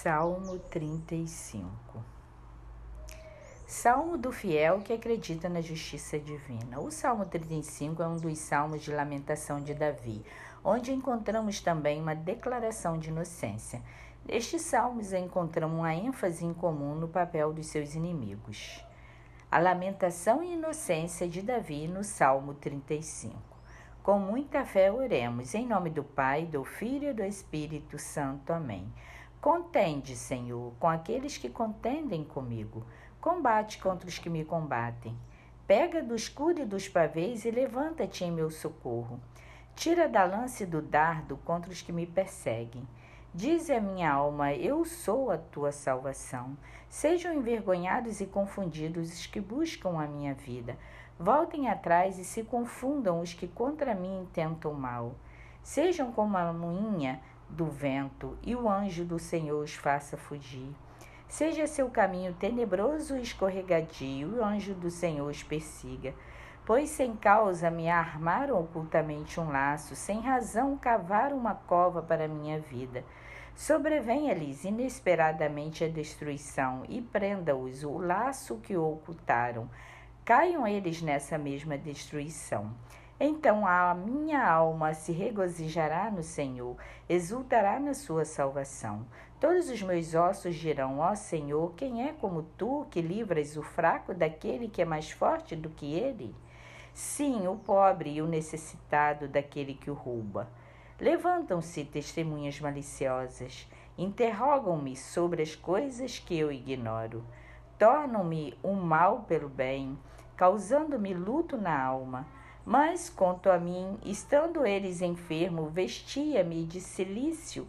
Salmo 35. Salmo do fiel que acredita na justiça divina. O Salmo 35 é um dos salmos de lamentação de Davi, onde encontramos também uma declaração de inocência. Nestes salmos encontramos uma ênfase em comum no papel dos seus inimigos. A lamentação e inocência de Davi no Salmo 35. Com muita fé oremos, em nome do Pai, do Filho e do Espírito Santo. Amém. Contende, Senhor, com aqueles que contendem comigo. Combate contra os que me combatem. Pega do escudo e dos pavês e levanta-te em meu socorro. Tira da lança e do dardo contra os que me perseguem. Dize a minha alma, eu sou a tua salvação. Sejam envergonhados e confundidos os que buscam a minha vida. Voltem atrás e se confundam os que contra mim intentam mal. Sejam como a moinha do vento, e o anjo do Senhor os faça fugir. Seja seu caminho tenebroso e escorregadio, e o anjo do Senhor os persiga. Pois sem causa me armaram ocultamente um laço, sem razão cavaram uma cova para minha vida. Sobrevenha-lhes inesperadamente a destruição, e prenda-os o laço que ocultaram. Caiam eles nessa mesma destruição. Então a minha alma se regozijará no Senhor, exultará na sua salvação. Todos os meus ossos dirão, ó Senhor, quem é como tu, que livras o fraco daquele que é mais forte do que ele? Sim, o pobre e o necessitado daquele que o rouba. Levantam-se testemunhas maliciosas, interrogam-me sobre as coisas que eu ignoro. Tornam-me o mal pelo bem, causando-me luto na alma. Mas, quanto a mim, estando eles enfermos, vestia-me de cilício,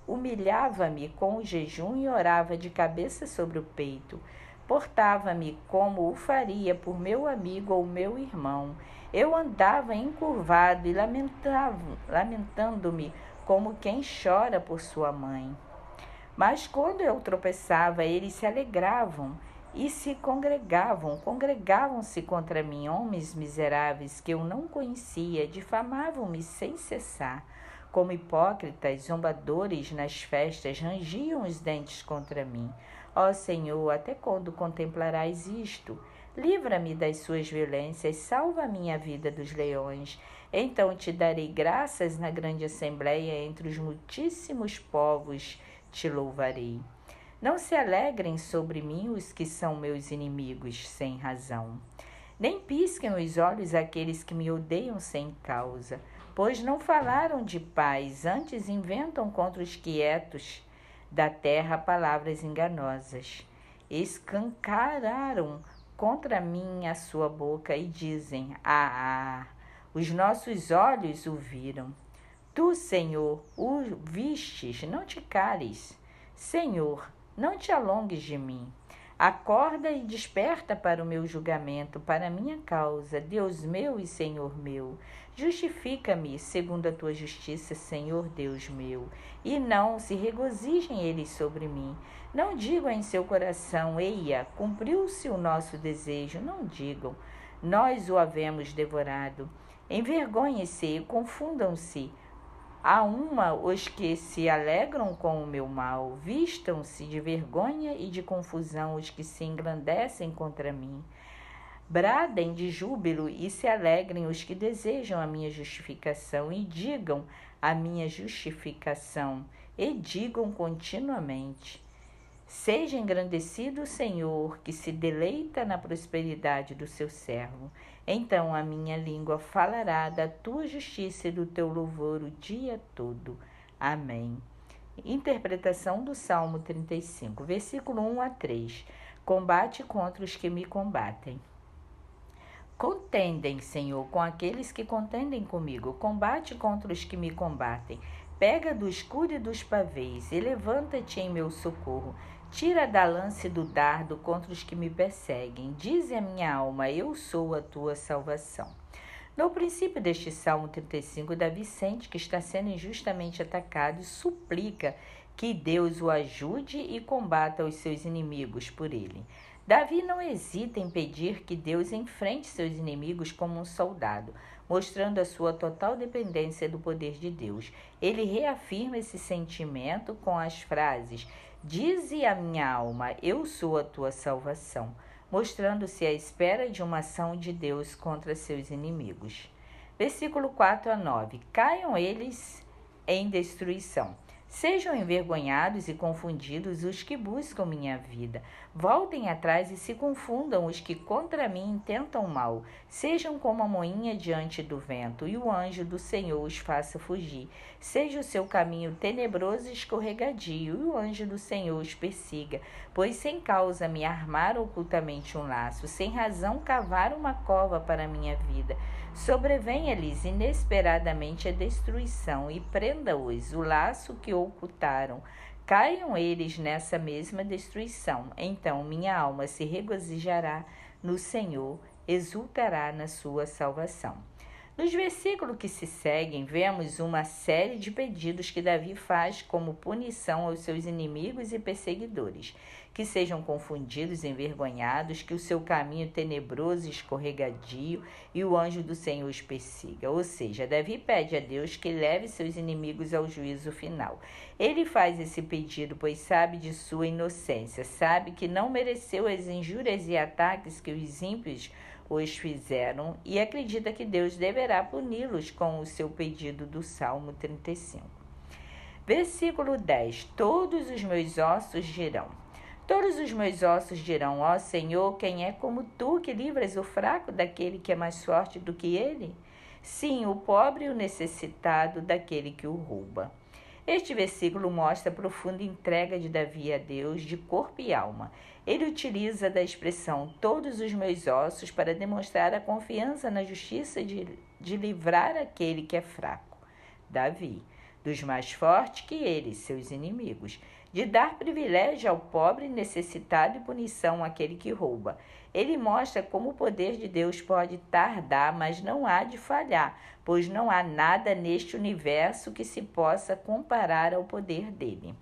humilhava-me com o jejum e orava de cabeça sobre o peito. Portava-me como o faria por meu amigo ou meu irmão. Eu andava encurvado e lamentando-me como quem chora por sua mãe. Mas quando eu tropeçava, eles se alegravam e se congregavam-se contra mim, homens miseráveis que eu não conhecia, difamavam-me sem cessar. Como hipócritas, zombadores nas festas, rangiam os dentes contra mim. Ó Senhor, até quando contemplarás isto? Livra-me das suas violências, salva a minha vida dos leões. Então te darei graças na grande assembleia, entre os muitíssimos povos te louvarei. Não se alegrem sobre mim os que são meus inimigos sem razão. Nem pisquem os olhos aqueles que me odeiam sem causa, pois não falaram de paz, antes inventam contra os quietos da terra palavras enganosas. Escancararam contra mim a sua boca e dizem, os nossos olhos o viram. Tu, Senhor, o vistes, não te cales. Senhor, não te alongues de mim. Acorda e desperta para o meu julgamento, para a minha causa, Deus meu e Senhor meu. Justifica-me segundo a tua justiça, Senhor Deus meu. E não se regozijem eles sobre mim. Não digam em seu coração, eia, cumpriu-se o nosso desejo. Não digam, nós o havemos devorado. Envergonhem-se e confundam-se. Há os que se alegram com o meu mal, vistam-se de vergonha e de confusão os que se engrandecem contra mim. Bradem de júbilo e se alegrem os que desejam a minha justificação e digam a minha justificação e digam continuamente. Seja engrandecido o Senhor, que se deleita na prosperidade do seu servo. Então a minha língua falará da tua justiça e do teu louvor o dia todo. Amém. Interpretação do Salmo 35, versículo 1 a 3. Combate contra os que me combatem. Contendem, Senhor, com aqueles que contendem comigo. Combate contra os que me combatem. Pega do escudo e dos pavês e levanta-te em meu socorro. Tira da lança e do dardo contra os que me perseguem. Dize a minha alma, eu sou a tua salvação. No princípio deste Salmo 35, Davi sente que está sendo injustamente atacado e suplica que Deus o ajude e combata os seus inimigos por ele. Davi não hesita em pedir que Deus enfrente seus inimigos como um soldado. mostrando a sua total dependência do poder de Deus. Ele reafirma esse sentimento com as frases: "Dize a minha alma, eu sou a tua salvação", mostrando-se à espera de uma ação de Deus contra seus inimigos. Versículo 4 a 9. Caiam eles em destruição. Sejam envergonhados e confundidos os que buscam minha vida. Voltem atrás e se confundam os que contra mim intentam mal. Sejam como a moinha diante do vento, e o anjo do Senhor os faça fugir. Seja o seu caminho tenebroso e escorregadio, e o anjo do Senhor os persiga. Pois sem causa me armaram ocultamente um laço, sem razão cavaram uma cova para minha vida. Sobrevenha-lhes inesperadamente a destruição, e prenda-os o laço que ocultaram. Caiam eles nessa mesma destruição. Então minha alma se regozijará no Senhor, exultará na sua salvação. Nos versículos que se seguem, vemos uma série de pedidos que Davi faz como punição aos seus inimigos e perseguidores: que sejam confundidos, envergonhados, que o seu caminho tenebroso e escorregadio e o anjo do Senhor os persiga. Ou seja, Davi pede a Deus que leve seus inimigos ao juízo final. Ele faz esse pedido pois sabe de sua inocência, sabe que não mereceu as injúrias e ataques que os ímpios os fizeram e acredita que Deus deverá puni-los com o seu pedido do Salmo 35. Versículo 10. Todos os meus ossos dirão. Todos os meus ossos dirão: ó Senhor, quem é como tu, que livras o fraco daquele que é mais forte do que ele? Sim, o pobre e o necessitado daquele que o rouba. Este versículo mostra a profunda entrega de Davi a Deus de corpo e alma. Ele utiliza da expressão todos os meus ossos para demonstrar a confiança na justiça de livrar aquele que é fraco, Davi, dos mais fortes que ele, seus inimigos, de dar privilégio ao pobre necessitado e punição àquele que rouba. Ele mostra como o poder de Deus pode tardar, mas não há de falhar, pois não há nada neste universo que se possa comparar ao poder dele.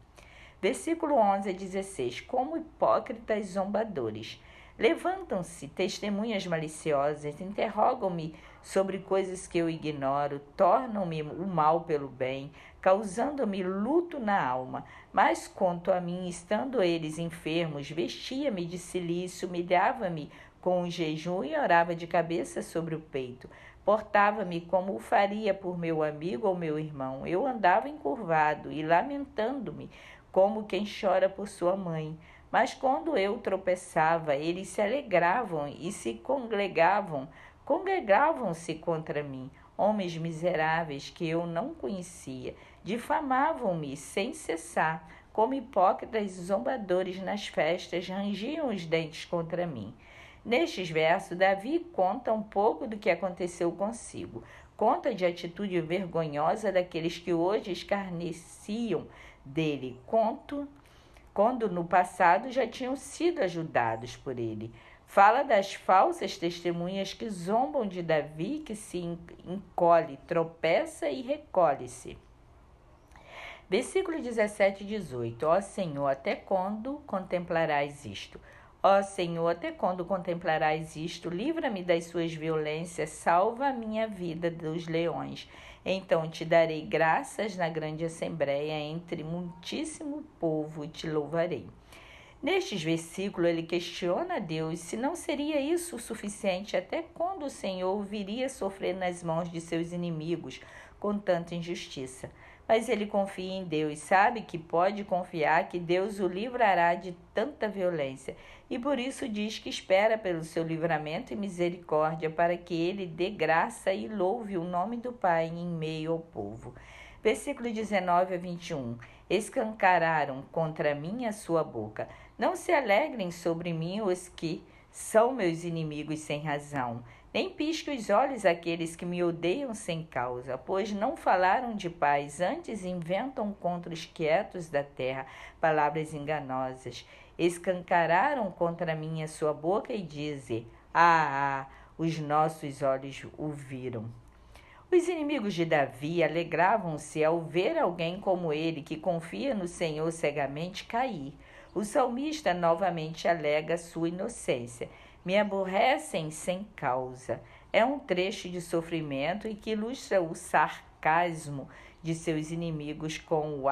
Versículo 11 a 16. Como hipócritas zombadores. Levantam-se testemunhas maliciosas, interrogam-me sobre coisas que eu ignoro, tornam-me o mal pelo bem, causando-me luto na alma. Mas quanto a mim, estando eles enfermos, vestia-me de cilício, humilhava-me com o jejum e orava de cabeça sobre o peito. Portava-me como o faria por meu amigo ou meu irmão. Eu andava encurvado e lamentando-me, como quem chora por sua mãe. Mas quando eu tropeçava, eles se alegravam e se congregavam-se contra mim. Homens miseráveis que eu não conhecia, difamavam-me sem cessar, como hipócritas zombadores nas festas, rangiam os dentes contra mim. Nestes versos, Davi conta um pouco do que aconteceu consigo. Conta de atitude vergonhosa daqueles que hoje escarneciam dele, quando no passado já tinham sido ajudados por ele. Fala das falsas testemunhas que zombam de Davi, que se encolhe, tropeça e recolhe-se. Versículo 17 e 18. Ó Senhor, até quando contemplarás isto? Ó Senhor, até quando contemplarás isto? Livra-me das suas violências, salva a minha vida dos leões. Então te darei graças na grande assembleia, entre muitíssimo povo te louvarei. Nestes versículos, ele questiona a Deus se não seria isso o suficiente, até quando o Senhor viria sofrer nas mãos de seus inimigos com tanta injustiça. Mas ele confia em Deus, sabe que pode confiar que Deus o livrará de tanta violência, e por isso diz que espera pelo seu livramento e misericórdia, para que ele dê graça e louve o nome do Pai em meio ao povo. Versículo 19 a 21. Escancararam contra mim a sua boca. Não se alegrem sobre mim os que são meus inimigos sem razão. Nem pisque os olhos aqueles que me odeiam sem causa, pois não falaram de paz, antes inventam contra os quietos da terra palavras enganosas. Escancararam contra mim a sua boca e dizem: os nossos olhos o viram. Os inimigos de Davi alegravam-se ao ver alguém como ele, que confia no Senhor cegamente, cair. O salmista novamente alega sua inocência. Me aborrecem sem causa. é um trecho de sofrimento e que ilustra o sarcasmo de seus inimigos com o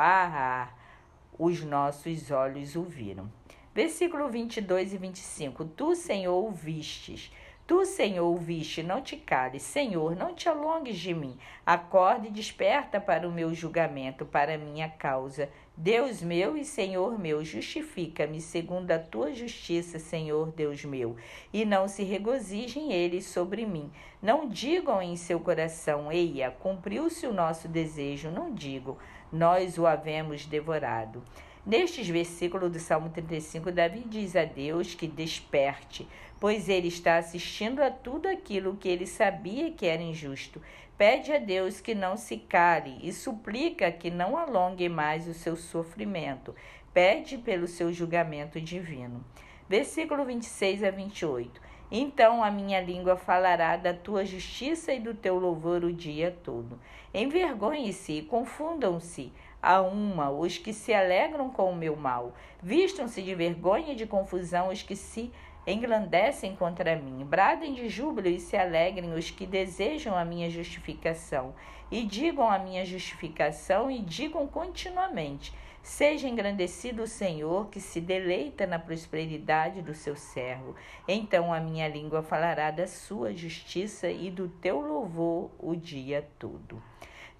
os nossos olhos o viram. Versículo 22 e 25. Tu, Senhor, ouvistes. Tu, Senhor, ouviste, não te cales. Senhor, não te alongues de mim. Acorda e desperta para o meu julgamento, para a minha causa. Deus meu e Senhor meu, justifica-me segundo a tua justiça, Senhor Deus meu, e não se regozijem eles sobre mim. Não digam em seu coração, eia, cumpriu-se o nosso desejo. Não digam, nós o havemos devorado. Nestes versículos do Salmo 35, Davi diz a Deus que desperte, pois ele está assistindo a tudo aquilo que ele sabia que era injusto. Pede a Deus que não se cale e suplica que não alongue mais o seu sofrimento. Pede pelo seu julgamento divino. Versículo 26 a 28. Então a minha língua falará da tua justiça e do teu louvor o dia todo. Envergonhe-se e confundam-se a uma os que se alegram com o meu mal. Vistam-se de vergonha e de confusão os que se englandecem contra mim. Bradem de júbilo e se alegrem os que desejam a minha justificação. E digam a minha justificação e digam continuamente: seja engrandecido o Senhor, que se deleita na prosperidade do seu servo. Então a minha língua falará da sua justiça e do teu louvor o dia todo.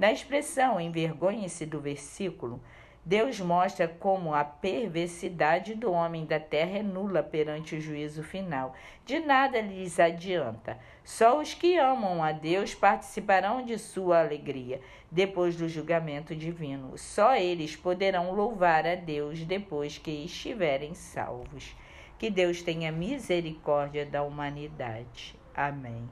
Na expressão envergonhe-se do versículo, Deus mostra como a perversidade do homem da terra é nula perante o juízo final. De nada lhes adianta. Só os que amam a Deus participarão de sua alegria depois do julgamento divino. Só eles poderão louvar a Deus depois que estiverem salvos. Que Deus tenha misericórdia da humanidade. Amém.